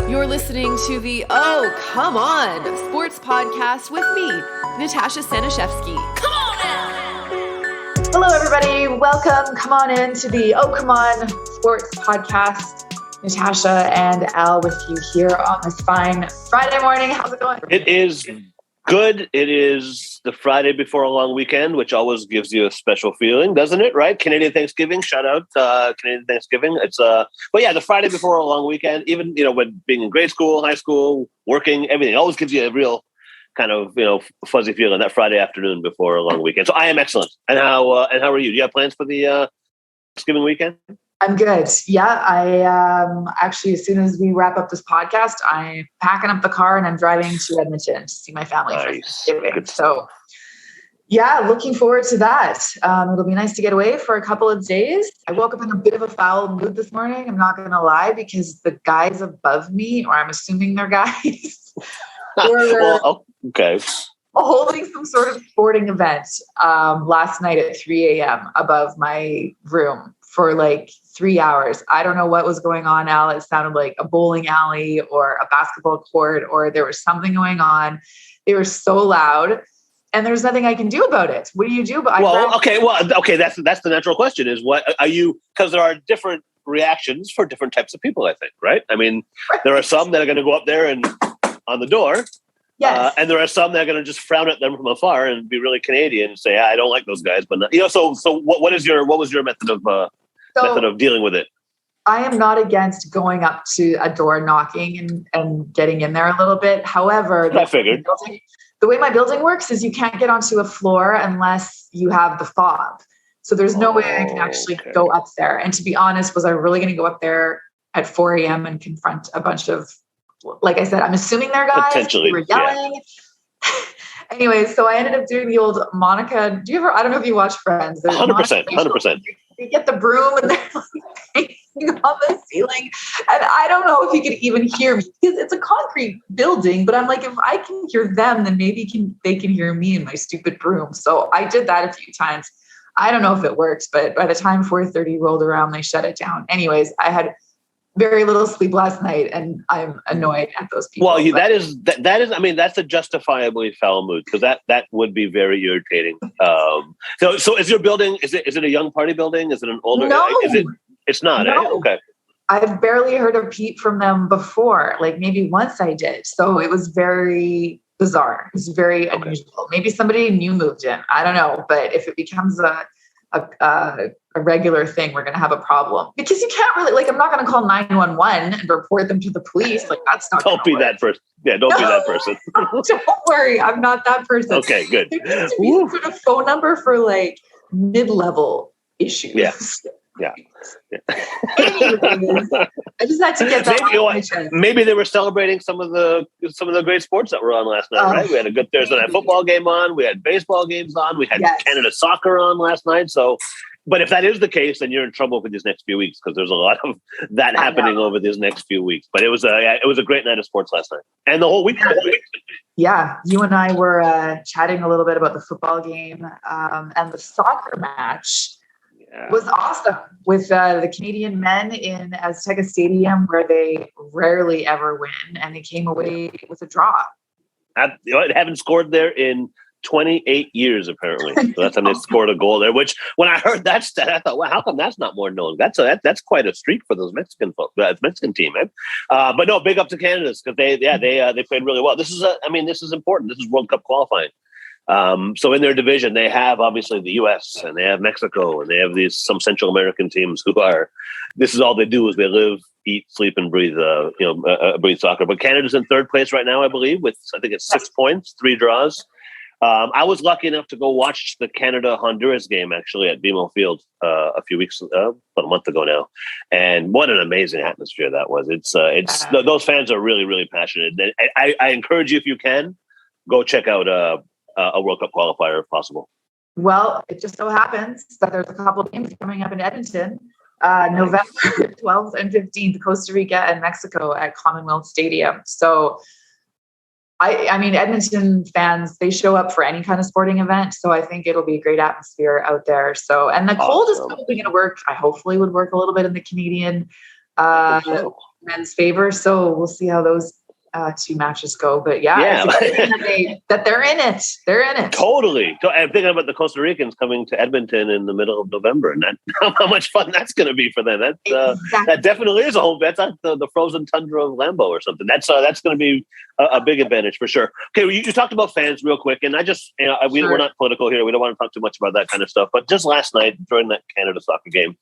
You're listening to the Oh, Come On Sports Podcast with me, Natasha Staniszewski. Come on now! Hello, everybody. Welcome. Come on in to the Oh, Come On Sports Podcast. Natasha and Al with you here on this fine Friday morning. How's it going? It is good. It is the Friday before a long weekend, which always gives you a special feeling, doesn't it? Right? Canadian Thanksgiving. Shout out Canadian Thanksgiving. It's but yeah, the Friday before a long weekend. Even when being in grade school, high school, working, everything always gives you a real kind of fuzzy feeling that Friday afternoon before a long weekend. So I am excellent. And how are you? Do you have plans for the Thanksgiving weekend? I'm good. Yeah, I actually, as soon as we wrap up this podcast, I'm packing up the car and I'm driving to Edmonton to see my family for Thanksgiving. So, yeah, looking forward to that. It'll be nice to get away for a couple of days. I woke up in a bit of a foul mood this morning. I'm not going to lie, because the guys above me, or I'm assuming they're guys, were holding some sort of sporting event last night at 3 a.m. above my room for like 3 hours. I don't know what was going on, Al. It sounded like a bowling alley or a basketball court, or there was something going on. They were so loud, and there's nothing I can do about it. What do you do? That's the natural question is, what are you, because there are different reactions for different types of people, I think, right? I mean, there are some that are going to go up there and on the door. Yes. And there are some that are going to just frown at them from afar and be really Canadian and say, I don't like those guys. But so what was your method of dealing with it? I am not against going up to a door, knocking and getting in there a little bit. However, I figured the way my building works is you can't get onto a floor unless you have the fob. So there's no way I can actually go up there. And to be honest, was I really going to go up there at 4 a.m. and confront a bunch of, like I said, I'm assuming they're guys. Potentially, who were yelling. Yeah. Anyways, so I ended up doing the old Monica. I don't know if you watch Friends. 100%. You get the broom and they're like painting on the ceiling. And I don't know if you can even hear me, because it's a concrete building, but I'm like, if I can hear them, then maybe they can hear me in my stupid broom. So I did that a few times. I don't know if it works, but by the time 4:30 rolled around, they shut it down. Anyways, I had very little sleep last night, and I'm annoyed at those people. Well, that is. I mean, that's a justifiably foul mood, because that would be very irritating. So is your building? Is it a young party building? Is it an older? No, it's not. No. Okay. I've barely heard a peep from them before. Like maybe once I did. So it was very bizarre. It was very unusual. Maybe somebody new moved in. I don't know. But if it becomes a regular thing, we're going to have a problem, because you can't really, like, I'm not going to call 911 and report them to the police. Like, that's not. Don't be that person. Yeah, don't be that person. Don't worry, I'm not that person. Okay, good. There needs to be some sort of phone number for like mid-level issues. Yeah. Anyways, I just had to get that off my chest. Maybe they were celebrating some of the great sports that were on last night, right? We had a good Thursday night football game on. We had baseball games on. We had Canada soccer on last night. So, but if that is the case, then you're in trouble for these next few weeks, because there's a lot of that happening over these next few weeks. But it was a great night of sports last night, and the whole week. Yeah, you and I were chatting a little bit about the football game and the soccer match. Was awesome with the Canadian men in Azteca Stadium, where they rarely ever win, and they came away with a draw. I haven't scored there in 28 years, apparently. So that's when they scored a goal there. Which, when I heard that stat, I thought, well, how come that's not more known? That's quite a streak for those Mexican team, man. But no, big up to Canada's, because they played really well. This is important. This is World Cup qualifying. So in their division, they have obviously the U.S. and they have Mexico, and they have some Central American teams who are. This is all they do, is they live, eat, sleep, and breathe. Breathe soccer. But Canada's in third place right now, I believe, with I think it's 6 points, 3 draws. I was lucky enough to go watch the Canada-Honduras game actually at BMO Field a few weeks, about a month ago now, and what an amazing atmosphere that was! Those fans are really, really passionate. I encourage you, if you can, go check out a World Cup qualifier if possible. Well, it just so happens that there's a couple of games coming up in Edmonton, November 12th and 15th, Costa Rica and Mexico at Commonwealth Stadium. So I mean, Edmonton fans, they show up for any kind of sporting event. So I think it'll be a great atmosphere out there. So, and the cold is probably going to work. I hopefully would work a little bit in the Canadian men's favor. So we'll see how those two matches go. But that they're in it. They're in it. Totally. I'm thinking about the Costa Ricans coming to Edmonton in the middle of November, and how much fun that's going to be for them. That definitely is a home. That's like the frozen tundra of Lambeau or something. That's going to be a big advantage for sure. Okay, you talked about fans real quick, and I just we're not political here. We don't want to talk too much about that kind of stuff. But just last night during that Canada soccer game,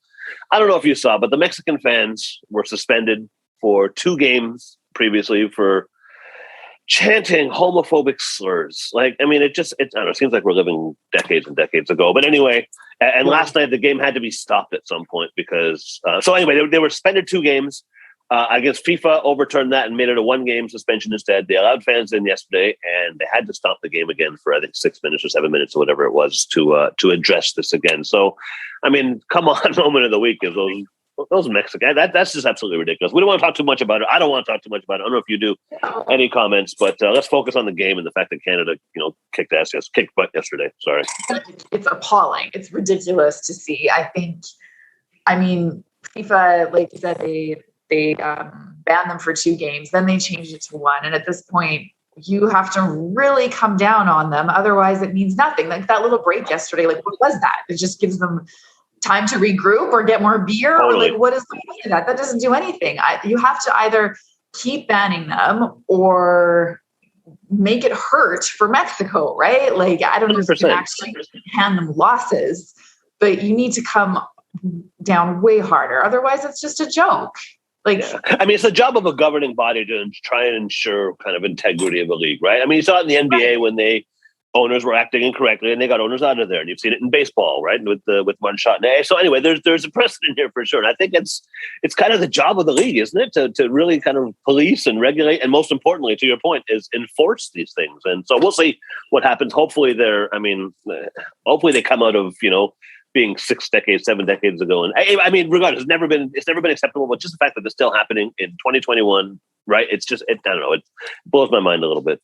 I don't know if you saw, but the Mexican fans were suspended for 2 games previously for chanting homophobic slurs. Like, I mean, I don't know, it seems like we're living decades and decades ago. But anyway, and last night the game had to be stopped at some point because, so anyway, they were suspended 2 games. I guess FIFA overturned that and made it a 1-game suspension instead. They allowed fans in yesterday, and they had to stop the game again for, I think, 6 minutes or 7 minutes or whatever it was to address this again. So, I mean, come on, moment of the week is those Mexicans. That's just absolutely ridiculous. We don't want to talk too much about it. I don't want to talk too much about it. I don't know if you do. Any comments? But let's focus on the game and the fact that Canada, kicked butt yesterday. Sorry. It's appalling. It's ridiculous to see. I mean, FIFA, like you said, they banned them for 2 games. Then they changed it to 1. And at this point, you have to really come down on them. Otherwise, it means nothing. Like that little break yesterday, like what was that? It just gives them time to regroup or get more beer. Totally. Or like, what is the point of that? That doesn't do anything. You have to either keep banning them or make it hurt for Mexico, right? Like, I don't know if you can actually hand them losses, but you need to come down way harder. Otherwise, it's just a joke. Like, I mean, it's the job of a governing body to try and ensure kind of integrity of a league, right? I mean, you saw it in the NBA when owners were acting incorrectly and they got owners out of there, and you've seen it in baseball, right? With one shot. So anyway, there's a precedent here for sure, and I think it's kind of the job of the league, isn't it, to really kind of police and regulate, and most importantly, to your point, is enforce these things. And so we'll see what happens. Hopefully they come out of being 6 decades, 7 decades ago. And I mean, regardless, it's never been acceptable, but just the fact that it's still happening in 2021, right? I don't know, it blows my mind a little bit.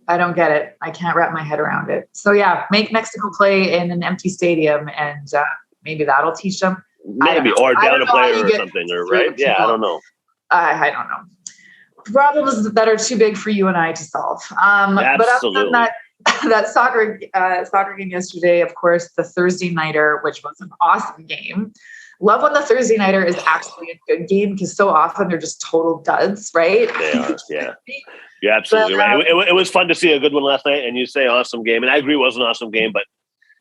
I don't get it. I can't wrap my head around it. So yeah, make Mexico play in an empty stadium, and maybe that'll teach them. Maybe, or down a player or something, or right? Yeah, I don't know. I don't know. Problems that are too big for you and I to solve. Absolutely. But other than that soccer game yesterday, of course, the Thursday nighter, which was an awesome game. Love when the Thursday nighter is actually a good game, because so often they're just total duds, right? They are, yeah. You're absolutely right. It was fun to see a good one last night, and you say awesome game, and I agree it was an awesome game, but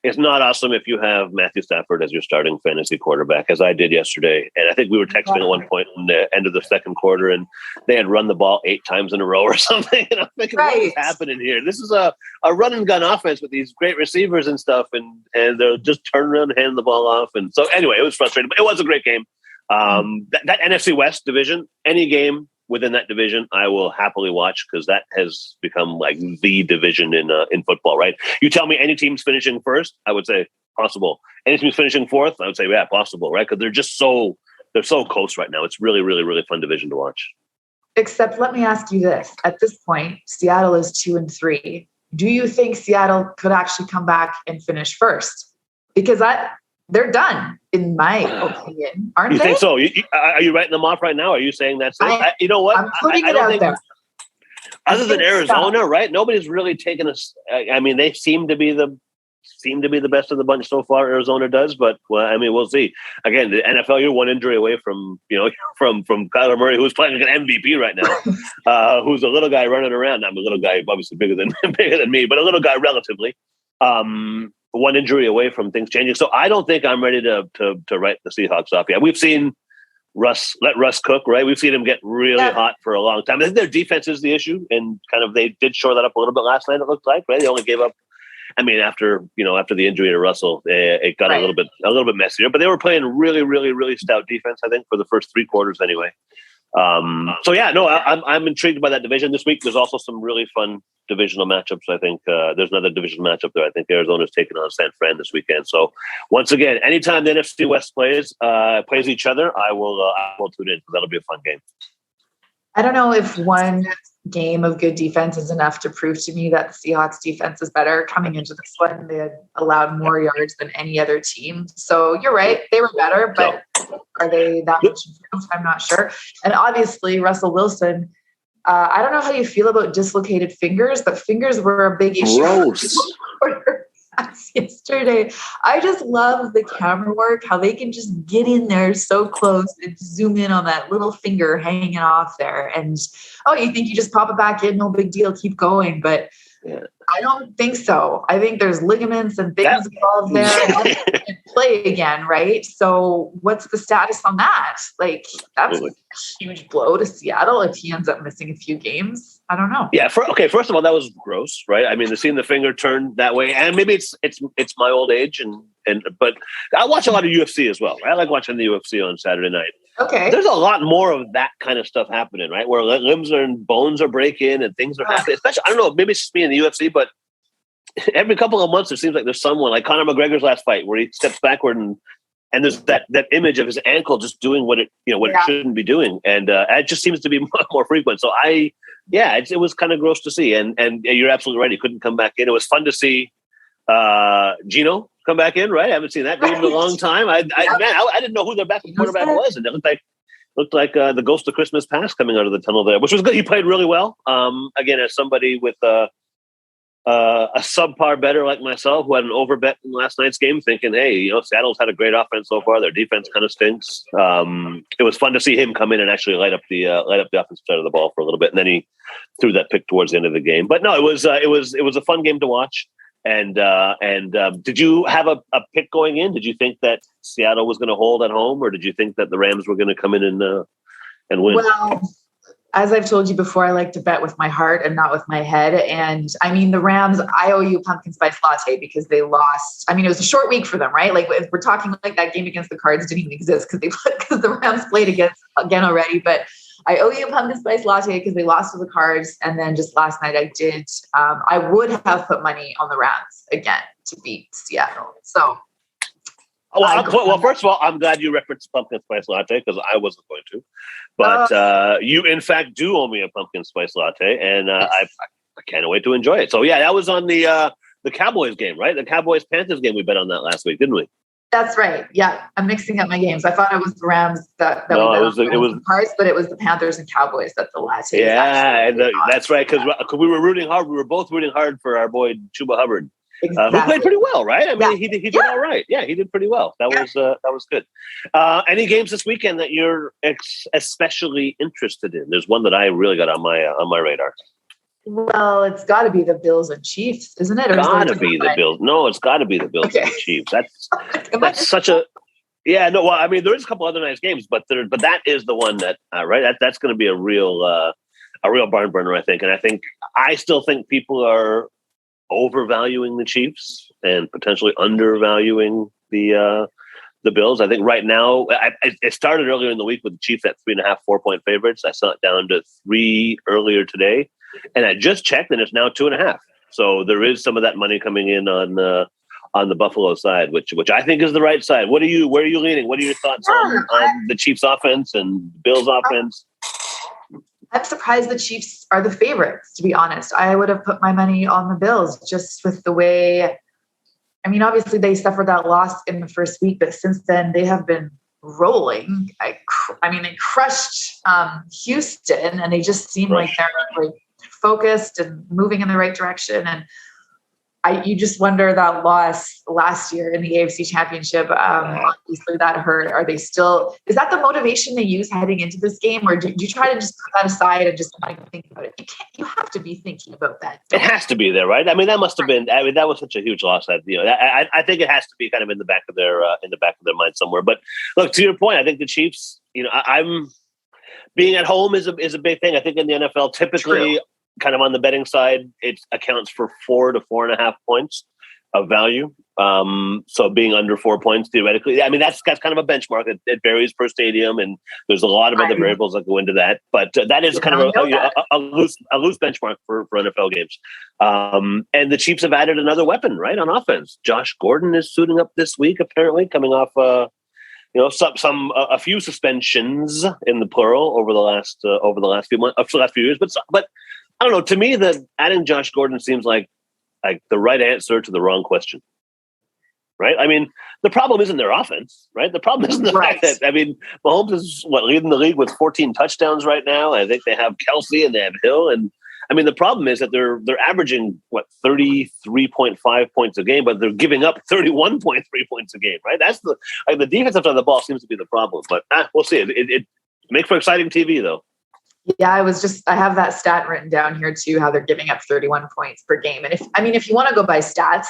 it's not awesome if you have Matthew Stafford as your starting fantasy quarterback, as I did yesterday. And I think we were texting at one point in the end of the second quarter, and they had run the ball 8 times in a row or something. And I'm thinking, What is happening here? This is a run and gun offense with these great receivers and stuff, and they'll just turn around and hand the ball off. And so anyway, it was frustrating, but it was a great game. That NFC West division, any game within that division, I will happily watch, because that has become like the division in football, right? You tell me any team's finishing first, I would say possible. Any team's finishing fourth, I would say, yeah, possible, right? Because they're so close right now. It's really, really, really fun division to watch. Except let me ask you this. At this point, Seattle is 2-3. Do you think Seattle could actually come back and finish first? Because they're done, in my opinion, aren't they? You think so? Are you writing them off right now? Are you saying that's it? You know what? I'm putting it out there. Other than Arizona, right? Nobody's really taken us. I mean, they seem to be the best of the bunch so far. Arizona does, but well, I mean, we'll see. Again, the NFL, you're one injury away from from Kyler Murray, who's playing like an MVP right now, who's a little guy running around. I'm a little guy, obviously bigger than me, but a little guy relatively. One injury away from things changing. So I don't think I'm ready to write the Seahawks off yet. We've seen let Russ cook, right? We've seen him get really hot for a long time. I think their defense is the issue, and kind of they did shore that up a little bit last night, it looked like, right? They only gave up, I mean, after the injury to Russell, it got a little bit messier, but they were playing really, really, really stout defense, I think, for the first 3 quarters anyway. So yeah, no, I'm intrigued by that division this week. There's also some really fun divisional matchups. I think there's another divisional matchup there. I think Arizona's taking on San Fran this weekend. So once again, anytime the NFC West plays each other, I will tune in, because that'll be a fun game. I don't know if one game of good defense is enough to prove to me that the Seahawks defense is better. Coming into this one, they had allowed more yards than any other team. So you're right. They were better, but are they that much improved? I'm not sure. And obviously, Russell Wilson, I don't know how you feel about dislocated fingers, but fingers were a big issue. Gross. Yesterday. I just love the camera work, how they can just get in there so close and zoom in on that little finger hanging off there. And, you think you just pop it back in, no big deal, keep going. But I don't think so. I think there's ligaments and things involved there and play again, right? So what's the status on that? Like, that's a huge blow to Seattle if he ends up missing a few games. I don't know. Yeah. First of all, that was gross, right? I mean, seeing the finger turn that way, and maybe it's my old age, but I watch a lot of UFC as well. Right? I like watching the UFC on Saturday night. Okay. There's a lot more of that kind of stuff happening, right? Where limbs and bones are breaking and things are happening. Especially, I don't know, maybe it's just me in the UFC, but every couple of months it seems like there's someone like Conor McGregor's last fight where he steps backward and there's that image of his ankle just doing what it shouldn't be doing, and it just seems to be more frequent. So it was kind of gross to see, and you're absolutely right. He couldn't come back in. It was fun to see Gino come back in, right? I haven't seen that dude in a long time. I didn't know who their backup quarterback was, and it looked like the ghost of Christmas past coming out of the tunnel there, which was good. He played really well. Again, as somebody with a subpar better like myself who had an overbet in last night's game, thinking, hey, Seattle's had a great offense so far. Their defense kind of stinks. It was fun to see him come in and actually light up the offensive side of the ball for a little bit, and then he threw that pick towards the end of the game. But no, it was a fun game to watch. And did you have a pick going in? Did you think that Seattle was going to hold at home, or did you think that the Rams were going to come in and win? Well, as I've told you before, I like to bet with my heart and not with my head. And I mean, the Rams, I owe you a pumpkin spice latte because they lost. I mean, it was a short week for them, right? Like if we're talking like that game against the Cards didn't even exist because the Rams played again already. But I owe you a pumpkin spice latte because they lost to the Cards. And then just last night I did. I would have put money on the Rams again to beat Seattle. So. Well, first of all, I'm glad you referenced pumpkin spice latte because I wasn't going to. But you, in fact, do owe me a pumpkin spice latte, and I can't wait to enjoy it. So, yeah, that was on the Cowboys game, right? The Cowboys-Panthers game. We bet on that last week, didn't we? That's right. Yeah, I'm mixing up my games. I thought it was the Rams that no, we it was the Cards, but it was the Panthers and Cowboys that the latte. Yeah, that's right. Because we were rooting hard. We were both rooting hard for our boy Chuba Hubbard. Exactly. Who played pretty well, right? I mean, he did all right. Yeah, he did pretty well. That was good. Any games this weekend that you're especially interested in? There's one that I really got on my radar. Well, it's got to be the Bills and Chiefs, isn't it? Got to be the Bills. No, it's got to be the Bills and the Chiefs. That's such a no. Well, I mean, there is a couple other nice games, but that is the one that right. That's going to be a real barn burner, I think. And I still think people are overvaluing the Chiefs and potentially undervaluing the Bills. I think right now, it started earlier in the week with the Chiefs at 3.5, 4-point favorites. I saw it down to 3 earlier today, and I just checked, and it's now 2.5. So there is some of that money coming in on the Buffalo side, which I think is the right side. Where are you leaning? What are your thoughts on the Chiefs offense and Bills offense? I'm surprised the Chiefs are the favorites, to be honest. I would have put my money on the Bills just with the way, I mean, obviously they suffered that loss in the first week, but since then they have been rolling. I mean, they crushed Houston, and they just seem like they're like focused and moving in the right direction. And you just wonder that loss last year in the AFC Championship, obviously that hurt. Are they still? Is that the motivation they use heading into this game, or do you try to just put that aside and just not even think about it? You have to be thinking about that. It has to be there, right? I mean, that must have been. I mean, that was such a huge loss that I think it has to be kind of in the back of their mind somewhere. But look, to your point, I think the Chiefs. I'm being at home is a big thing. I think in the NFL, typically. True. Kind of on the betting side, it accounts for 4 to 4.5 points of value. So being under 4 points theoretically, I mean that's kind of a benchmark. It varies per stadium, and there's a lot of other variables that go into that. But that is kind of a loose benchmark for NFL games. And the Chiefs have added another weapon, right, on offense. Josh Gordon is suiting up this week, apparently coming off a few suspensions in the plural over the last few months, for the last few years. But I don't know. To me, that adding Josh Gordon seems like the right answer to the wrong question. Right? I mean, the problem isn't their offense, right? The problem isn't the fact that, Mahomes is leading the league with 14 touchdowns right now. I think they have Kelsey and they have Hill. And I mean, the problem is that they're averaging 33.5 points a game, but they're giving up 31.3 points a game, right? That's the defensive side of the ball seems to be the problem, but we'll see. It makes for exciting TV though. Yeah, I have that stat written down here too, how they're giving up 31 points per game. And if you want to go by stats,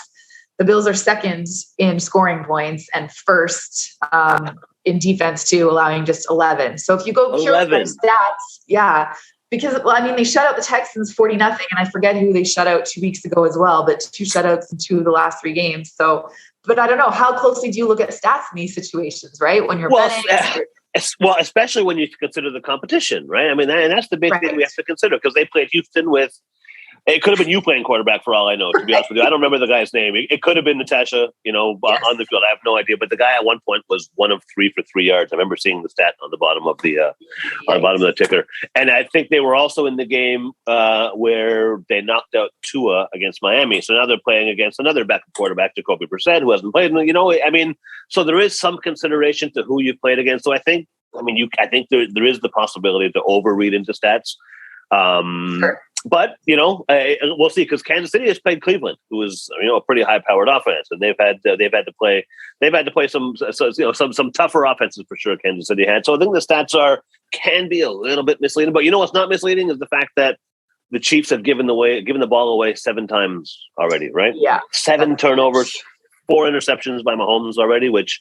the Bills are second in scoring points and first in defense too, allowing just 11. So if you go pure by stats, because they shut out the Texans 40-0, and I forget who they shut out 2 weeks ago as well, but 2 shutouts in 2 of the last 3 games. So, but I don't know, how closely do you look at stats in these situations, right? When you're betting. Well, especially when you consider the competition, right? I mean, and that's the big thing we have to consider, because they played Houston with. It could have been you playing quarterback for all I know, to be honest with you. I don't remember the guy's name. It could have been Natasha, on the field. I have no idea. But the guy at one point was 1 of 3 for 3 yards. I remember seeing the stat on the bottom of the ticker. And I think they were also in the game where they knocked out Tua against Miami. So now they're playing against another backup quarterback, Jacoby Brissett, who hasn't played. So there is some consideration to who you've played against. So I think there is the possibility to overread into stats. Sure. But we'll see, because Kansas City has played Cleveland, who is a pretty high-powered offense, and they've had to play some tougher offenses for sure. Kansas City had, so I think the stats can be a little bit misleading. But what's not misleading is the fact that the Chiefs have given the ball away 7 times already, right? Yeah, 7 turnovers, 4 interceptions by Mahomes already, which.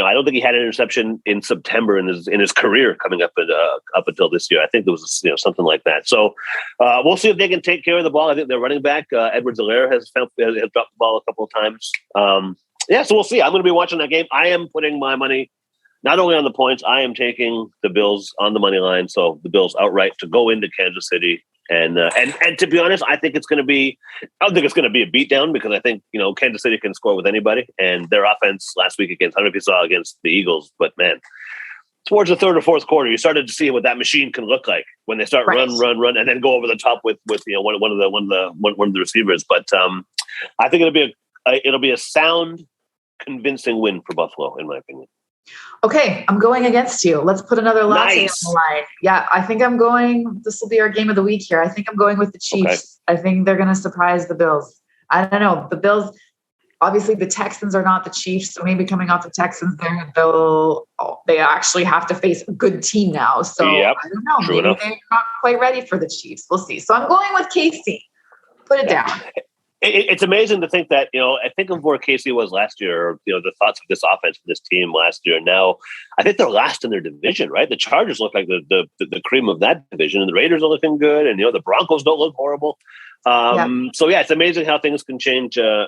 I don't think he had an interception in September in his career coming up until this year. I think there was something like that. So we'll see if they can take care of the ball. I think their running back Edwards-Helaire has dropped the ball a couple of times. So we'll see. I'm going to be watching that game. I am putting my money not only on the points. I am taking the Bills on the money line. So the Bills outright to go into Kansas City. And to be honest, I don't think it's going to be a beatdown, because I think, Kansas City can score with anybody, and their offense last week I don't know if you saw against the Eagles, but man, towards the third or fourth quarter, you started to see what that machine can look like when they start run, and then go over the top with one of the receivers. But I think it'll be a sound, convincing win for Buffalo, in my opinion. Okay, I'm going against you. Let's put another latte on the line. Yeah, I think this will be our game of the week here. I think I'm going with the Chiefs. Okay. I think they're going to surprise the Bills. I don't know. The Bills, obviously the Texans are not the Chiefs, so maybe coming off the Texans, they actually have to face a good team now. So I don't know. Maybe they're not quite ready for the Chiefs. We'll see. So I'm going with KC. Put it down. It's amazing to think that, I think of where Casey was last year, or, the thoughts of this offense for this team last year. Now, I think they're last in their division, right? The Chargers look like the cream of that division, and the Raiders are looking good, and, the Broncos don't look horrible. So it's amazing how things can change, over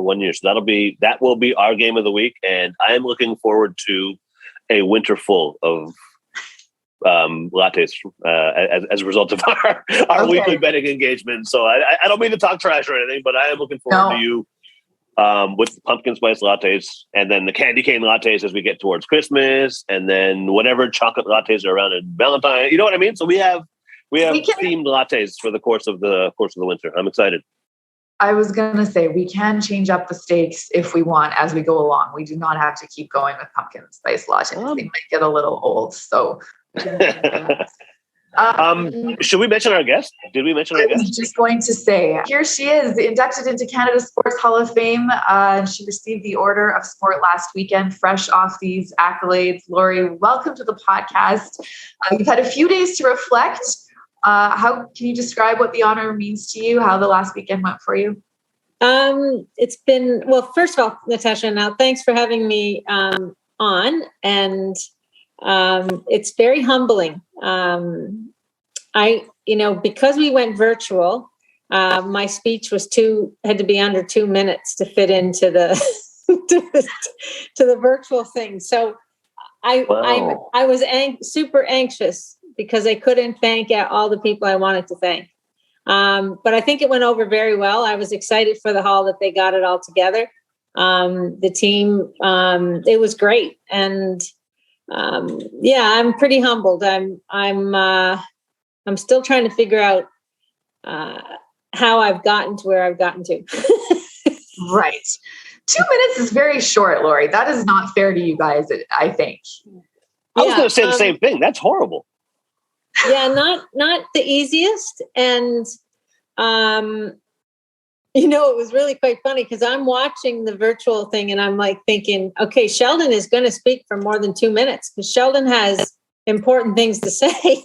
1 year. So that will be our game of the week. And I am looking forward to a winter full of lattes as a result of our weekly betting engagement. So I don't mean to talk trash or anything, but I am looking forward to you with the pumpkin spice lattes, and then the candy cane lattes as we get towards Christmas, and then whatever chocolate lattes are around in Valentine. You know what I mean? So we have themed lattes for the course of the winter. I'm excited. I was going to say, we can change up the stakes if we want as we go along. We do not have to keep going with pumpkin spice lattes. They might get a little old. So should we mention our guest? Did we mention our guest? I was just going to say, here she is, inducted into Canada Sports Hall of Fame. She received the Order of Sport last weekend, fresh off these accolades. Lorie, welcome to the podcast. You've had a few days to reflect. How can you describe what the honor means to you? How the last weekend went for you? It's been, first of all, Natasha, now thanks for having me on, and it's very humbling. Because we went virtual, my speech had to be under 2 minutes to fit into the to the virtual thing. So I was super anxious because I couldn't thank all the people I wanted to thank. But I think it went over very well. I was excited for the hall that they got it all together. the team. It was great. And I'm pretty humbled. I'm still trying to figure out how I've gotten to where I've gotten to. Right. 2 minutes is very short, Lorie. That is not fair to you guys, I think. I was going to say the same thing. That's horrible. Yeah, not the easiest. And, it was really quite funny because I'm watching the virtual thing and I'm like thinking, okay, Sheldon is going to speak for more than 2 minutes because Sheldon has important things to say.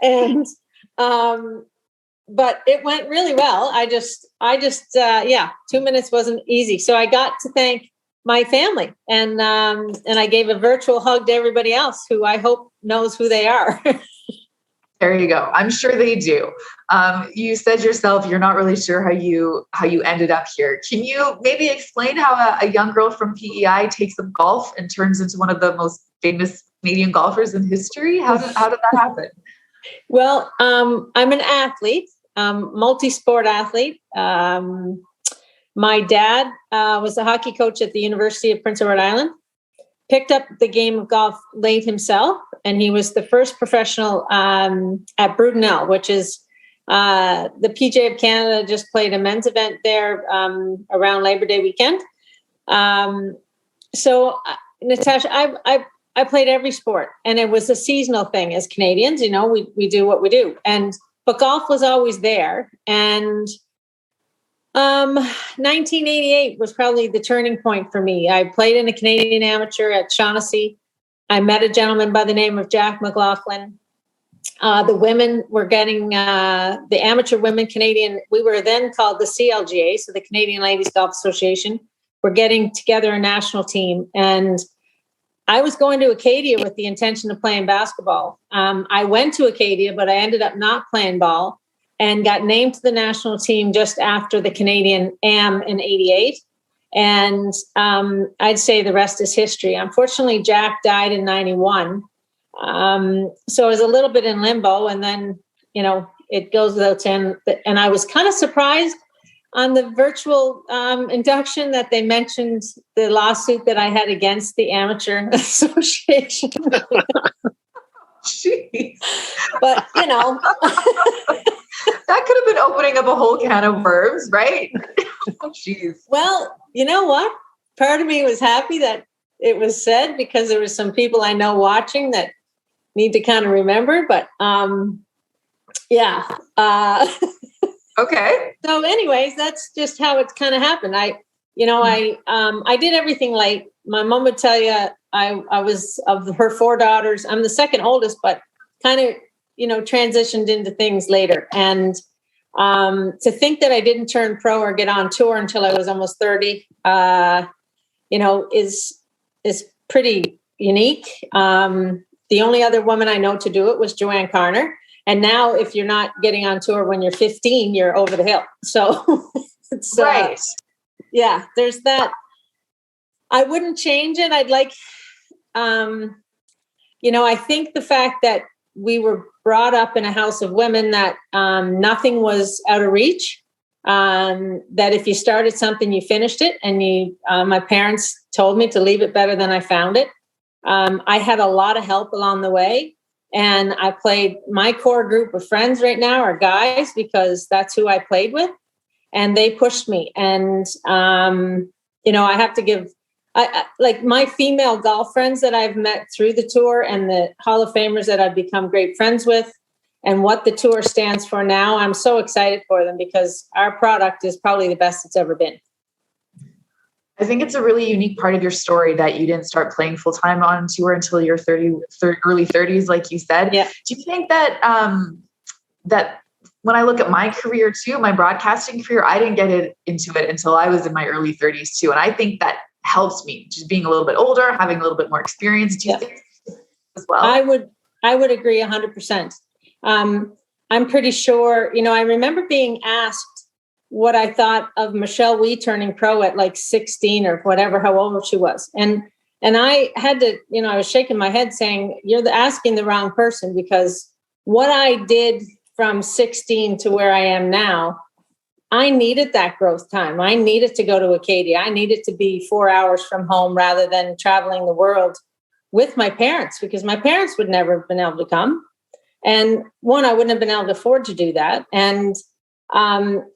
And, but it went really well. I just 2 minutes wasn't easy. So I got to thank my family and I gave a virtual hug to everybody else who I hope knows who they are. There you go. I'm sure they do. You said yourself, you're not really sure how you ended up here. Can you maybe explain how a young girl from PEI takes up golf and turns into one of the most famous Canadian golfers in history? How did that happen? Well, I'm an athlete, multi-sport athlete. My dad was a hockey coach at the University of Prince Edward Island. Picked up the game of golf late himself, and he was the first professional at Brudenell, which is the PGA of Canada just played a men's event there around Labor Day weekend. So, Natasha, I played every sport, and it was a seasonal thing. As Canadians, we do what we do, but golf was always there. And 1988 was probably the turning point for me. I played in a Canadian amateur at Shaughnessy. I met a gentleman by the name of Jack McLaughlin. The women were getting the amateur women Canadian. We were then called the CLGA, so the Canadian Ladies Golf Association. We're getting together a national team, and I was going to Acadia with the intention of playing basketball. I went to Acadia, but I ended up not playing ball and got named to the national team just after the Canadian Am in 88. And I'd say the rest is history. Unfortunately, Jack died in 91. So I was a little bit in limbo, and then, it goes without saying. And I was kind of surprised on the virtual induction that they mentioned the lawsuit that I had against the Amateur Association. Jeez. But, that could have been opening up a whole can of worms, right? Jeez. Well, you know what? Part of me was happy that it was said because there were some people I know watching that need to kind of remember. But Okay. So anyways, that's just how it's kind of happened. I did everything late. My mom would tell you I was of her 4 daughters. I'm the second oldest, but kind of, transitioned into things later. And to think that I didn't turn pro or get on tour until I was almost 30, is pretty unique. The only other woman I know to do it was Joanne Carner. And now if you're not getting on tour when you're 15, you're over the hill. So it's right. There's that. I wouldn't change it. I'd like, I think the fact that we were brought up in a house of women that nothing was out of reach, that if you started something, you finished it. And my parents told me to leave it better than I found it. I had a lot of help along the way. And I played, my core group of friends right now are guys because that's who I played with. And they pushed me. And, I have to give, like my female golf friends that I've met through the tour and the Hall of Famers that I've become great friends with and what the tour stands for now. I'm so excited for them because our product is probably the best it's ever been. I think it's a really unique part of your story that you didn't start playing full-time on tour until your early 30s, like you said. Yeah. Do you think that that when I look at my career too, my broadcasting career, I didn't get into it until I was in my early 30s too. And I think that helps me just being a little bit older, having a little bit more experience. Do you think as well? I would agree 100%. I'm pretty sure, I remember being asked what I thought of Michelle Wee turning pro at like 16 or whatever, how old she was. And I had to, I was shaking my head saying, you're asking the wrong person, because what I did from 16 to where I am now, I needed that growth time. I needed to go to Acadia. I needed to be 4 hours from home rather than traveling the world with my parents, because my parents would never have been able to come. And one, I wouldn't have been able to afford to do that. And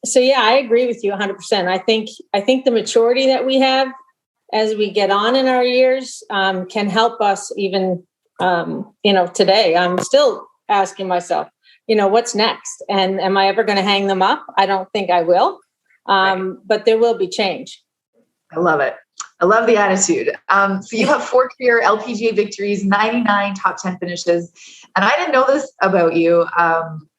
so, yeah, I agree with you 100%. I think the maturity that we have as we get on in our years can help us even, today. I'm still asking myself, what's next? And am I ever going to hang them up? I don't think I will. But there will be change. I love it. I love the attitude. So you have 4 career LPGA victories, 99 top 10 finishes. And I didn't know this about you.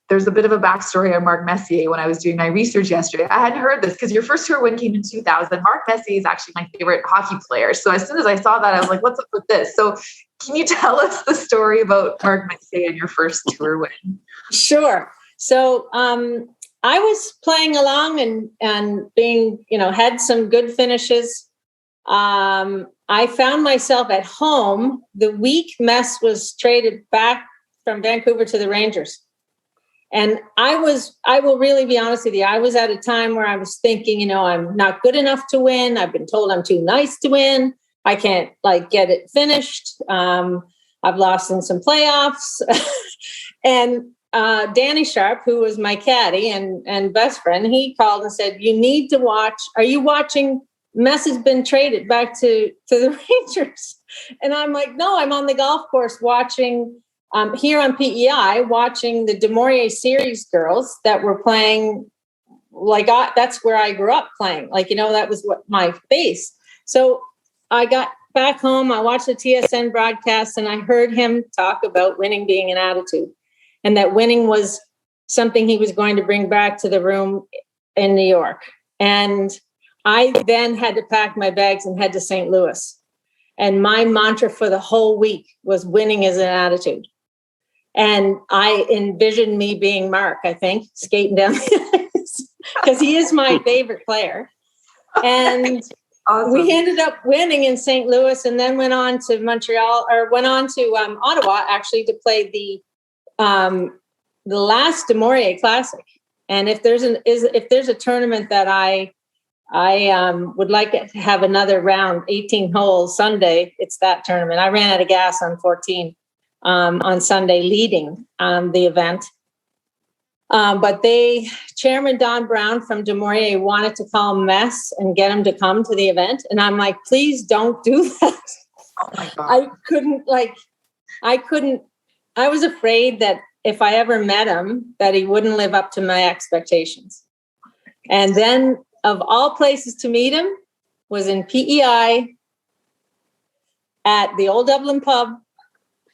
There's a bit of a backstory on Mark Messier when I was doing my research yesterday. I hadn't heard this because your first tour win came in 2000. Mark Messier is actually my favorite hockey player. So as soon as I saw that, I was like, what's up with this? So can you tell us the story about Mark Messier and your first tour win? Sure. So I was playing along and being, had some good finishes. I found myself at home the week Mess was traded back from Vancouver to the Rangers. And I will really be honest with you, I was at a time where I was thinking, I'm not good enough to win. I've been told I'm too nice to win. I can't get it finished. I've lost in some playoffs. And Danny Sharp, who was my caddy and best friend, he called and said, you need to watch. Are you watching? Mess has been traded back to the Rangers. And I'm like, no, I'm on the golf course watching here on PEI, watching the Du Maurier series girls that were playing. That's where I grew up playing. That was what my base. So I got back home. I watched the TSN broadcast and I heard him talk about winning being an attitude, and that winning was something he was going to bring back to the room in New York. And I then had to pack my bags and head to St. Louis. And my mantra for the whole week was winning is an attitude. And I envisioned me being Mark, I think, skating down the ice, because he is my favorite player. And awesome. We ended up winning in St. Louis, and then went on to Ottawa, actually, to play the last Du Maurier Classic. And if there's a tournament that I would like to have another round, 18 holes Sunday, it's that tournament. I ran out of gas on 14 on Sunday leading the event. But Chairman Don Brown from Du Maurier wanted to call Mess and get him to come to the event. And I'm like, please don't do that. Oh my God. I was afraid that if I ever met him, that he wouldn't live up to my expectations. And then, of all places to meet him, was in PEI at the Old Dublin pub.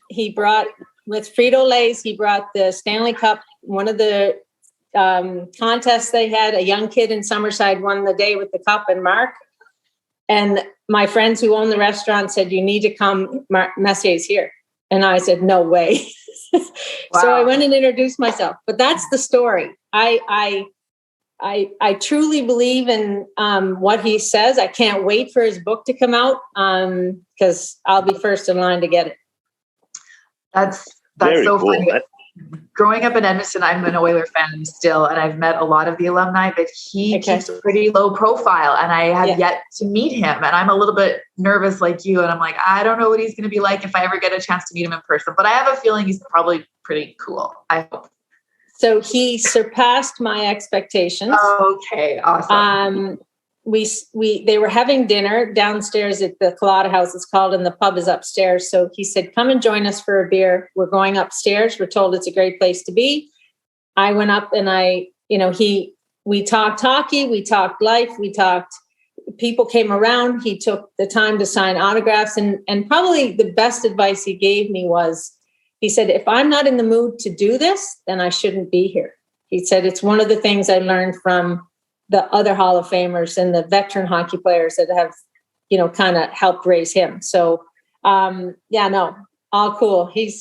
He brought, with Frito-Lays, he brought the Stanley Cup, one of the contests they had. A young kid in Summerside won the day with the cup, and Mark. And my friends who own the restaurant said, you need to come, Mark Messier's here. And I said, no way. Wow. So I went and introduced myself. But that's the story. I truly believe in what he says. I can't wait for his book to come out because I'll be first in line to get it. That's very so cool. funny. Growing up in Edmonton, I'm an Oiler fan still, and I've met a lot of the alumni, but he keeps a pretty low profile, and I have yet to meet him. And I'm a little bit nervous like you, and I'm like, I don't know what he's going to be like if I ever get a chance to meet him in person, but I have a feeling he's probably pretty cool. I hope. So he surpassed my expectations. Okay, awesome. They were having dinner downstairs at the Colada House, it's called, and the pub is upstairs. So he said, come and join us for a beer. We're going upstairs. We're told it's a great place to be. I went up and we talked hockey, we talked life, people came around. He took the time to sign autographs, and probably the best advice he gave me was, he said, if I'm not in the mood to do this, then I shouldn't be here. He said, it's one of the things I learned from the other Hall of Famers and the veteran hockey players that have, kind of helped raise him. So, all cool. Okay.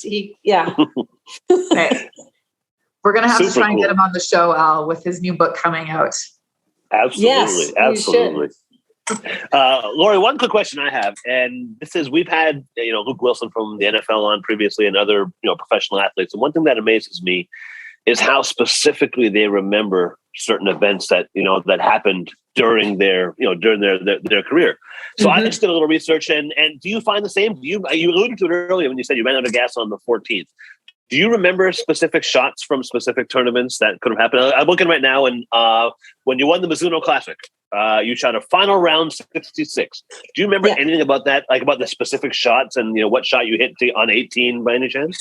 We're going to have to try and get him on the show, Al, with his new book coming out. Absolutely. Yes, absolutely. Lorie, one quick question I have, and this is, we've had, Luke Wilson from the NFL on previously and other, professional athletes. And one thing that amazes me is how specifically they remember certain events that, that happened during their career. So I just did a little research, and do you find the same? You alluded to it earlier when you said you ran out of gas on the 14th. Do you remember specific shots from specific tournaments that could have happened? I'm looking right now, and when you won the Mizuno Classic, you shot a final round 66. Do you remember anything about that, like about the specific shots and what shot you hit on 18 by any chance?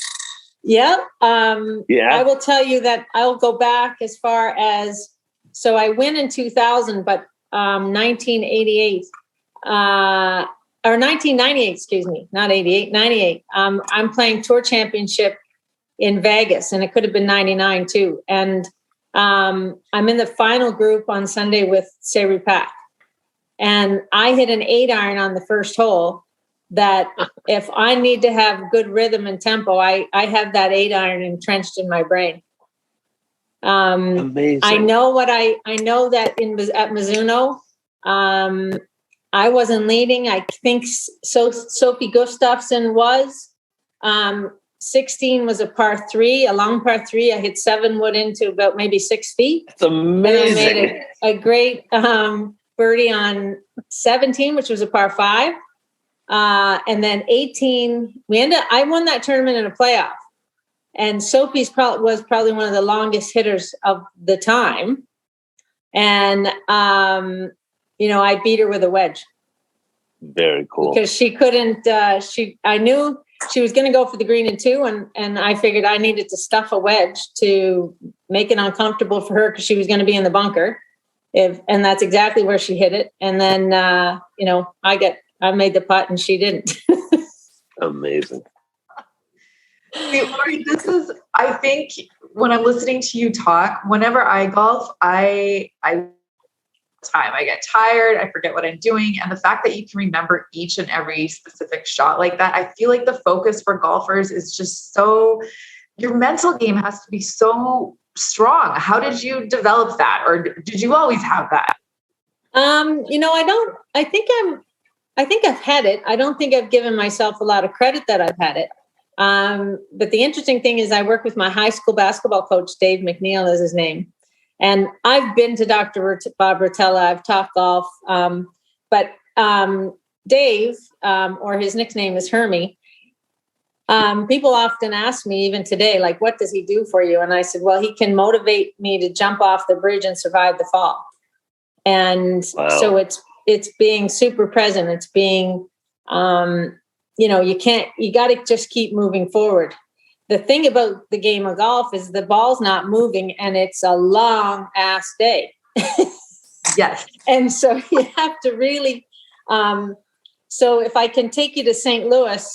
Yeah. I will tell you that I'll go back as far as, so I win in 2000, but 1988, or 1998, excuse me, not 88, 98. I'm playing Tour Championship in Vegas, and it could have been 99 too. And I'm in the final group on Sunday with Seru Pak. And I hit an 8-iron on the first hole that if I need to have good rhythm and tempo, I have that 8-iron entrenched in my brain. Amazing. I know that at Mizuno, I wasn't leading. I think Sophie Gustafsson was. 16 was a par 3, a long par 3. I hit 7 wood into about maybe 6 feet. That's amazing. And I made a great birdie on 17, which was a par 5. And then 18, I won that tournament in a playoff. And Sophie's was probably one of the longest hitters of the time. And, I beat her with a wedge. Very cool. Because she couldn't, I knew she was going to go for the green in 2, and I figured I needed to stuff a wedge to make it uncomfortable for her because she was going to be in the bunker. And that's exactly where she hit it. And then, I made the putt and she didn't. Amazing. See, Lorie, I think when I'm listening to you talk, whenever I golf, I get tired. I forget what I'm doing. And the fact that you can remember each and every specific shot like that, I feel like the focus for golfers is just your mental game has to be so strong. How did you develop that? Or did you always have that? I think I've had it. I don't think I've given myself a lot of credit that I've had it. But the interesting thing is I work with my high school basketball coach, Dave McNeil is his name. And I've been to Dr. Bob Rotella. I've talked golf. But Dave, or his nickname is Hermie, people often ask me even today, like, what does he do for you? And I said, well, he can motivate me to jump off the bridge and survive the fall. And so it's being super present. It's being, you got to just keep moving forward. The thing about the game of golf is the ball's not moving and it's a long ass day. Yes. And so you have to really, so if I can take you to St. Louis,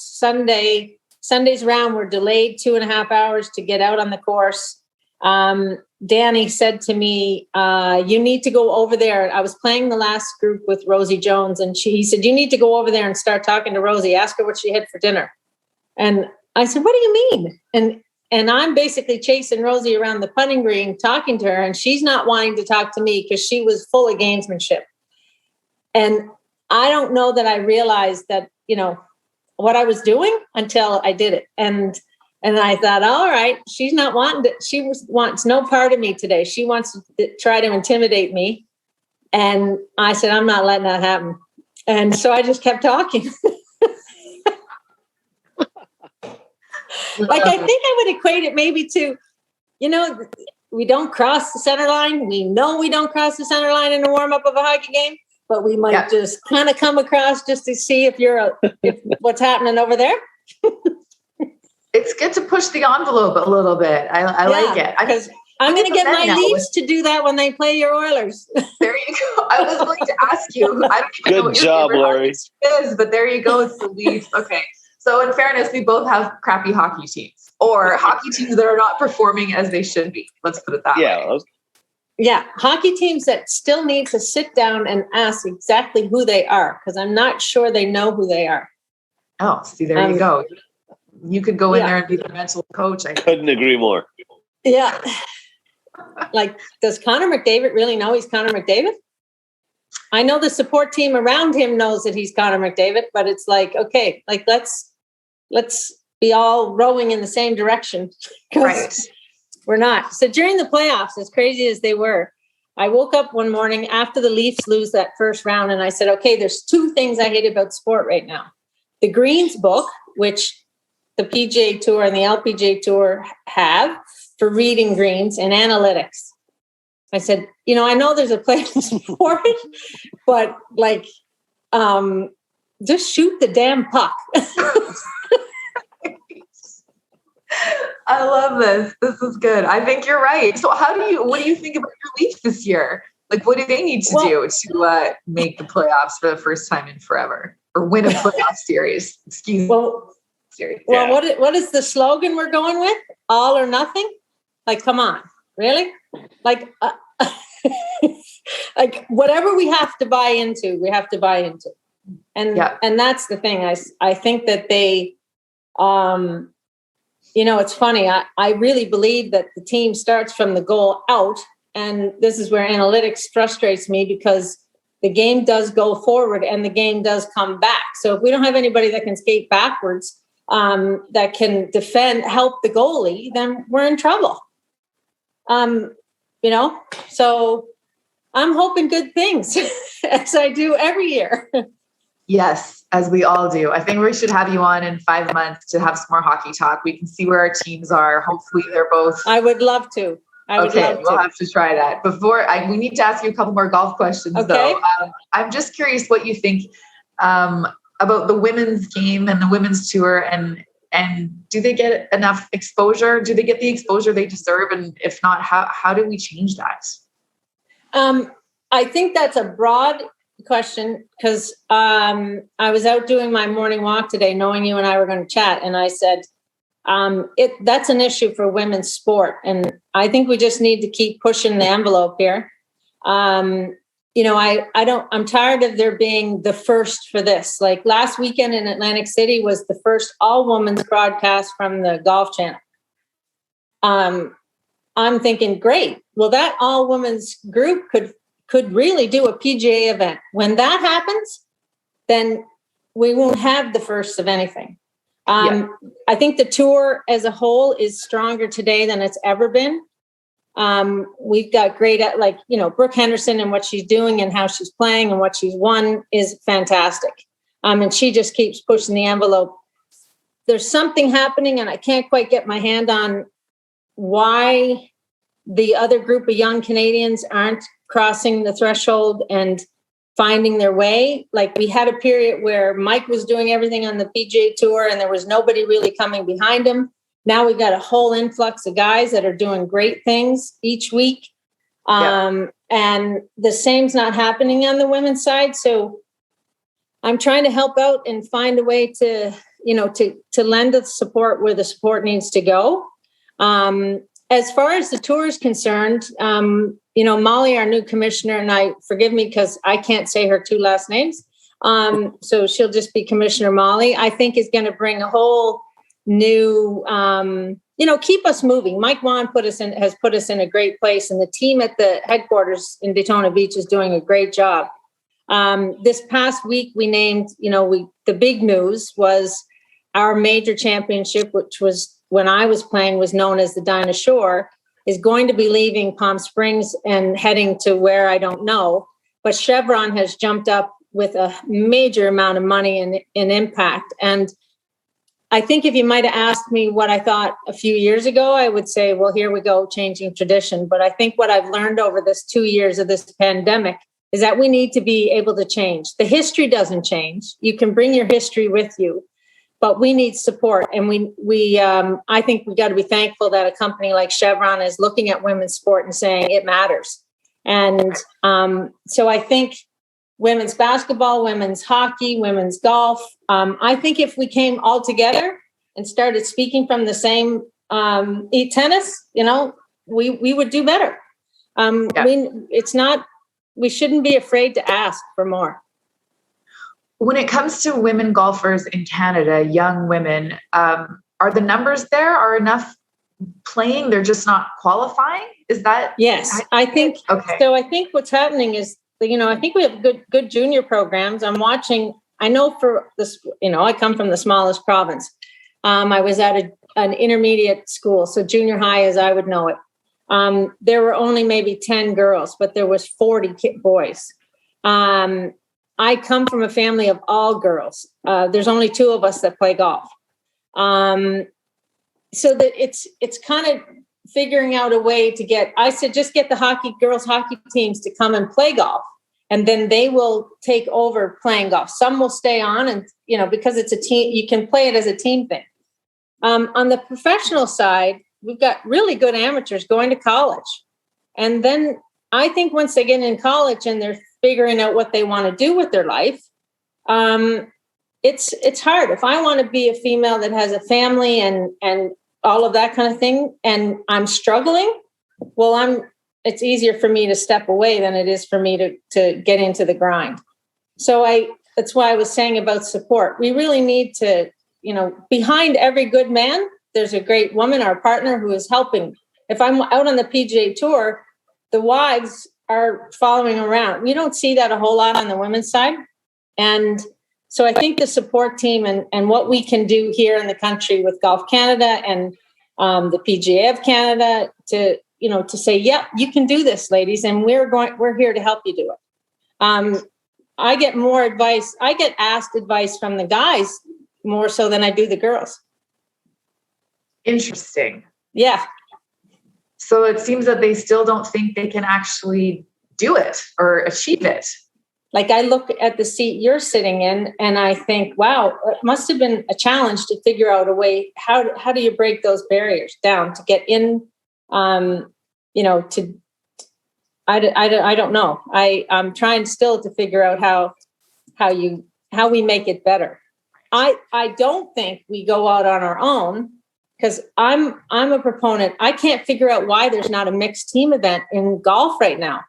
Sunday's round were delayed 2.5 hours to get out on the course. Danny said to me, you need to go over there. I was playing the last group with Rosie Jones, and he said, you need to go over there and start talking to Rosie. Ask her what she had for dinner. And I said, what do you mean? And I'm basically chasing Rosie around the putting green, talking to her, and she's not wanting to talk to me because she was full of gamesmanship. And I don't know that I realized that, what I was doing until I did it. And I thought, all right, she's not wanting to, wants no part of me today. She wants to try to intimidate me. And I said, I'm not letting that happen. And so I just kept talking. Like, I think I would equate it maybe to, we don't cross the center line. We know we don't cross the center line in a warm-up of a hockey game, but we might just kind of come across just to see if what's happening over there. It's good to push the envelope a little bit. I like it. Because I'm going to get my Leafs to do that when they play your Oilers. There you go. I was going to ask you. I don't even know what job, your Lorie. is, but there you go. It's the Leafs. Okay. So in fairness, we both have crappy hockey teams or hockey teams that are not performing as they should be. Let's put it that way. Yeah. Hockey teams that still need to sit down and ask exactly who they are, because I'm not sure they know who they are. Oh, see, there you go. You could go in there and be the mental coach. I couldn't agree more. Yeah. Like, does Connor McDavid really know he's Connor McDavid? I know the support team around him knows that he's Connor McDavid, but it's like, okay, like let's be all rowing in the same direction. Right. We're not. So during the playoffs, as crazy as they were, I woke up one morning after the Leafs lose that first round, and I said, okay, there's two things I hate about sport right now. The Greens book, which the PGA Tour and the LPGA Tour have for reading greens and analytics. I said, I know there's a place for it, but like, just shoot the damn puck. I love this. This is good. I think you're right. So what do you think about your Leafs this year? Like, what do they need to do to make the playoffs for the first time in forever, or win a playoff series? Series. Well, what is the slogan we're going with? All or nothing? Like, come on, really? Like, like whatever we have to buy into, we have to buy into. And that's the thing. I think that they, it's funny. I really believe that the team starts from the goal out. And this is where analytics frustrates me, because the game does go forward and the game does come back. So if we don't have anybody that can skate backwards, that can help the goalie, then we're in trouble. So I'm hoping good things as I do every year. Yes, as we all do. I think we should have you on in 5 months to have some more hockey talk. We can see where our teams are. Hopefully they're both. I would love to. We'll have to try that. We need to ask you a couple more golf questions, though. I'm just curious what you think about the women's game and the women's tour, and do they get enough exposure? Do they get the exposure they deserve? And if not, how do we change that? I think that's a broad question, because I was out doing my morning walk today, knowing you and I were going to chat, and I said, that's an issue for women's sport. And I think we just need to keep pushing the envelope here. I'm tired of there being the first for this. Like last weekend in Atlantic City was the first all women's broadcast from the Golf Channel. I'm thinking, great. Well, that all women's group could really do a PGA event. When that happens, then we won't have the first of anything. I think the tour as a whole is stronger today than it's ever been. We've got great at Brooke Henderson and what she's doing and how she's playing and what she's won is fantastic. And she just keeps pushing the envelope. There's something happening, and I can't quite get my hand on why the other group of young Canadians aren't crossing the threshold and finding their way. Like we had a period where Mike was doing everything on the PGA Tour and there was nobody really coming behind him. Now we've got a whole influx of guys that are doing great things each week. And the same's not happening on the women's side. So I'm trying to help out and find a way to lend the support where the support needs to go. As far as the tour is concerned, Molly, our new commissioner, and forgive me because I can't say her two last names. So she'll just be Commissioner Molly, I think is going to bring a whole new, keep us moving. Mike Wan has put us in a great place, and the team at the headquarters in Daytona Beach is doing a great job. This past week, we named, the big news was our major championship, which was when I was playing, was known as the Dinah Shore, is going to be leaving Palm Springs and heading to where I don't know. But Chevron has jumped up with a major amount of money and impact. And I think if you might have asked me what I thought a few years ago, I would say, well, here we go, changing tradition. But I think what I've learned over this 2 years of this pandemic is that we need to be able to change. The history doesn't change. You can bring your history with you, but we need support. And I think we got to be thankful that a company like Chevron is looking at women's sport and saying it matters. And so I think women's basketball, women's hockey, women's golf. I think if we came all together and started speaking from the same tennis, we would do better. We shouldn't be afraid to ask for more. When it comes to women golfers in Canada, young women, are the numbers there? Are enough playing? They're just not qualifying? Is that? Yes, I think. Okay. So I think what's happening is, I think we have good junior programs. I'm watching. I know for this, I come from the smallest province. I was at an intermediate school, so junior high as I would know it. there were only maybe 10 girls, but there was 40 boys. I come from a family of all girls. There's only 2 of us that play golf. So that it's kind of figuring out a way to get, I said, just get the girls hockey teams to come and play golf. And then they will take over playing golf. Some will stay on and, because it's a team, you can play it as a team thing. On the professional side, we've got really good amateurs going to college. And then I think once they get in college and they're figuring out what they want to do with their life, it's hard. If I want to be a female that has a family and all of that kind of thing, and I'm struggling, well, it's easier for me to step away than it is for me to get into the grind. So that's why I was saying about support. We really need to, behind every good man, there's a great woman, our partner, who is helping. If I'm out on the PGA Tour, the wives are following around. We don't see that a whole lot on the women's side. And so I think the support team and what we can do here in the country with Golf Canada and the PGA of Canada to say, yep, you can do this, ladies, and we're here to help you do it. I get more advice. I get asked advice from the guys more so than I do the girls. Interesting. Yeah. So it seems that they still don't think they can actually do it or achieve it. Like I look at the seat you're sitting in and I think, wow, it must have been a challenge to figure out a way. How do you break those barriers down to get in? I don't know. I'm trying still to figure out how we make it better. I don't think we go out on our own, because I'm a proponent. I can't figure out why there's not a mixed team event in golf right now.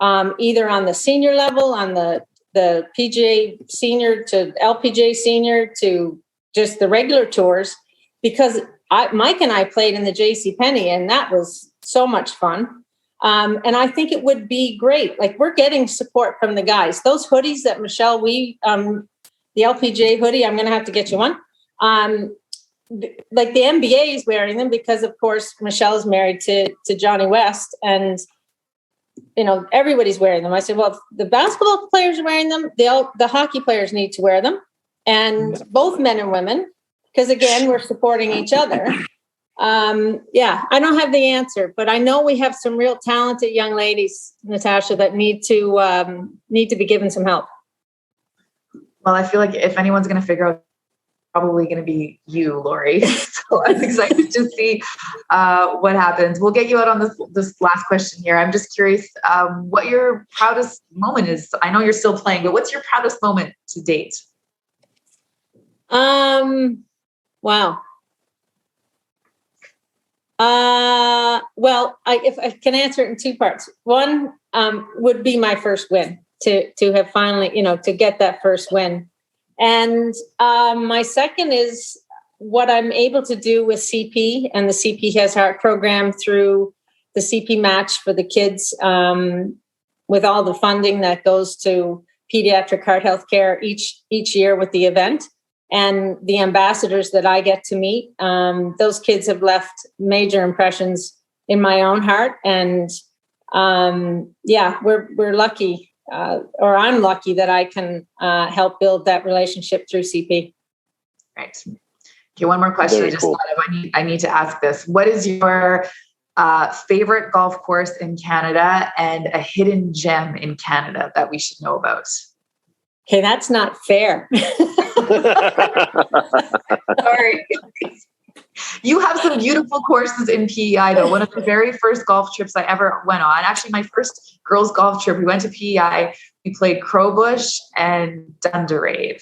Either on the senior level, on the PGA senior to LPGA senior to just the regular tours, because Mike and I played in the JCPenney and that was so much fun. And I think it would be great. Like we're getting support from the guys. Those hoodies that Michelle, the LPGA hoodie, I'm going to have to get you one. Like the NBA is wearing them because of course, Michelle's married to Johnny West and everybody's wearing them. I said, well, if the basketball players are wearing them, the hockey players need to wear them, and both men and women, because again, we're supporting each other. I don't have the answer, but I know we have some real talented young ladies, Natasha, that need to be given some help. Well, I feel like if anyone's going to figure out, probably going to be you, Lorie. So I'm excited to see what happens. We'll get you out on this last question here. I'm just curious what your proudest moment is. I know you're still playing, but what's your proudest moment to date? Wow. Well, if I can answer it in 2 parts. One would be my first win, to have finally, to get that first win. And my second is what I'm able to do with CP, and the CP Has Heart program through the CP match for the kids, with all the funding that goes to pediatric heart health care each year with the event, and the ambassadors that I get to meet. Those kids have left major impressions in my own heart, and we're lucky. Or I'm lucky that I can help build that relationship through CP. Right. Okay, one more question. Very I just cool. thought of. I need to ask this. What is your favorite golf course in Canada and a hidden gem in Canada that we should know about? Okay, that's not fair. Sorry. You have some beautiful courses in PEI, though. One of the very first golf trips I ever went on, actually my first girls' golf trip, we went to PEI. We played Crowbush and Dunderave.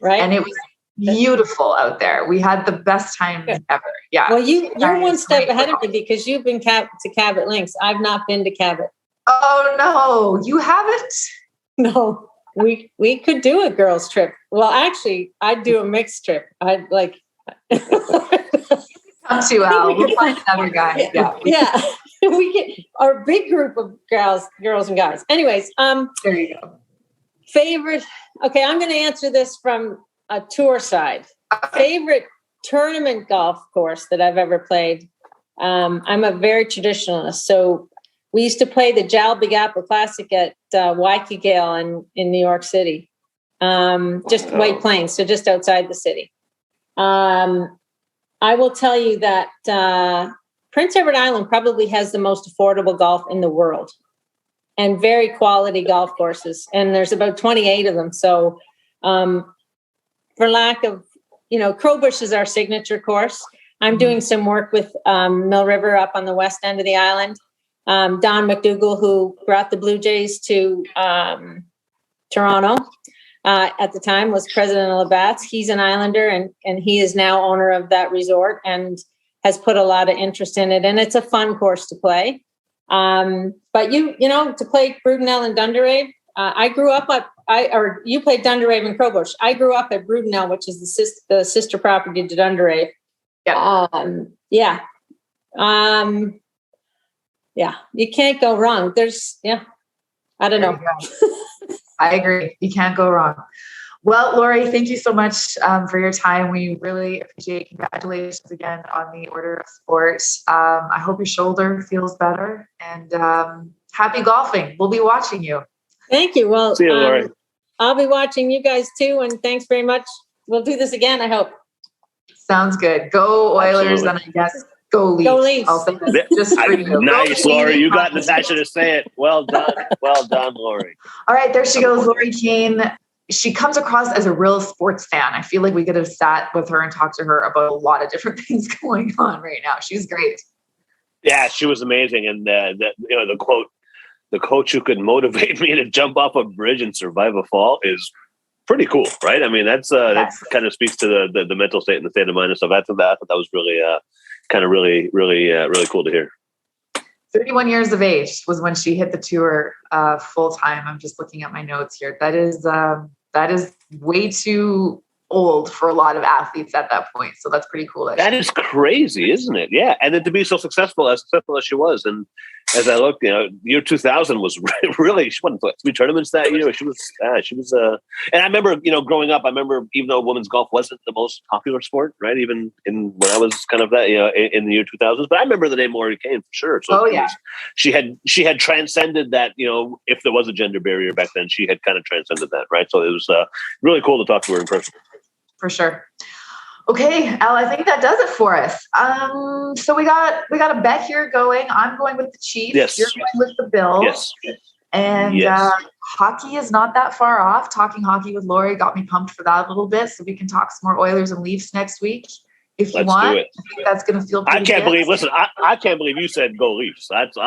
Right. And it was beautiful out there. We had the best time ever. Yeah. Well, you're one step ahead of me because you've been to Cabot Links. I've not been to Cabot. Oh, no. You haven't? No. We could do a girls' trip. Well, actually, I'd do a mixed trip. I'd like... Come to Al. We'll find another guy. Yeah. We get our big group of girls and guys. Anyways, there you go. Favorite. Okay, I'm going to answer this from a tour side. Favorite tournament golf course that I've ever played. I'm a very traditionalist. So we used to play the JAL Big Apple Classic at Waikikale in New York City, just White Plains, so just outside the city. I will tell you that Prince Edward Island probably has the most affordable golf in the world, and very quality golf courses. And there's about 28 of them. So for lack of, Crowbush is our signature course. I'm doing some work with Mill River up on the west end of the island. Don McDougall, who brought the Blue Jays to Toronto at the time, was president of Labatt's. He's an Islander, and he is now owner of that resort and has put a lot of interest in it. And it's a fun course to play. But to play Brudenell and Dunderave, I grew up you played Dunderave and Crowbush. I grew up at Brudenell, which is the sister property to Dunderave. Yeah. You can't go wrong. I don't know. I agree. You can't go wrong. Well, Lorie, thank you so much for your time. We really appreciate it. Congratulations again on the Order of Sport. I hope your shoulder feels better, and happy golfing. We'll be watching you. Thank you. Well, see you, Lorie. I'll be watching you guys too, and thanks very much. We'll do this again, I hope. Sounds good. Go Oilers, Absolutely. and I guess go Leafs. Go Leafs. I'll say that just for you. Nice, Lorie. You got Natasha to say it. Well done. Well done, Lorie. All right, there she goes, Lorie Kane. She comes across as a real sports fan. I feel like we could have sat with her and talked to her about a lot of different things going on right now. She's great. Yeah, she was amazing. And the quote, "The coach who could motivate me to jump off a bridge and survive a fall," is pretty cool, right? I mean, that kind of speaks to the mental state and the state of mind and stuff. I thought that was really really cool to hear. 31 years of age was when she hit the tour full time. I'm just looking at my notes here. That is way too old for a lot of athletes at that point. So that's pretty cool. That is crazy, isn't it? Yeah. And then to be so successful as she was. And as I looked, year 2000 was really, she won 3 tournaments that year. She was, and I remember, growing up, even though women's golf wasn't the most popular sport, right? Even when I was kind of that, in the year 2000s, but I remember the name Lorie Kane for sure. So she had transcended that, if there was a gender barrier back then, she had kind of transcended that. Right. So it was really cool to talk to her in person. For sure. Okay, Al, I think that does it for us. So we got a bet here going. I'm going with the Chiefs. Yes. You're going with the Bills. Yes. And hockey is not that far off. Talking hockey with Lorie got me pumped for that a little bit. So we can talk some more Oilers and Leafs next week if you want. Do it. I think that's going to feel pretty good. I can't believe you said go Leafs. That's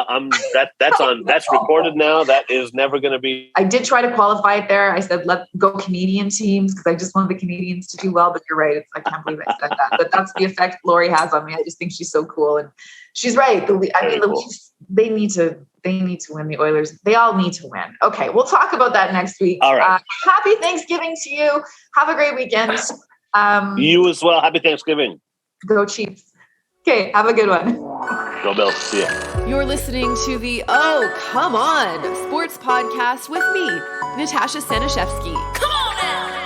recorded now. That is never going to be. I did try to qualify it there. I said, let go Canadian teams because I just want the Canadians to do well. But you're right. I can't believe I said that. But that's the effect Lorie has on me. I just think she's so cool. And she's right. The Leafs, they need to win. The Oilers, they all need to win. Okay, we'll talk about that next week. All right. Happy Thanksgiving to you. Have a great weekend. You as well. Happy Thanksgiving. Go Chiefs. Okay, have a good one. Go Bills. See ya. You're listening to the Oh, Come On Sports Podcast with me, Natasha Staniszewski. Come on now!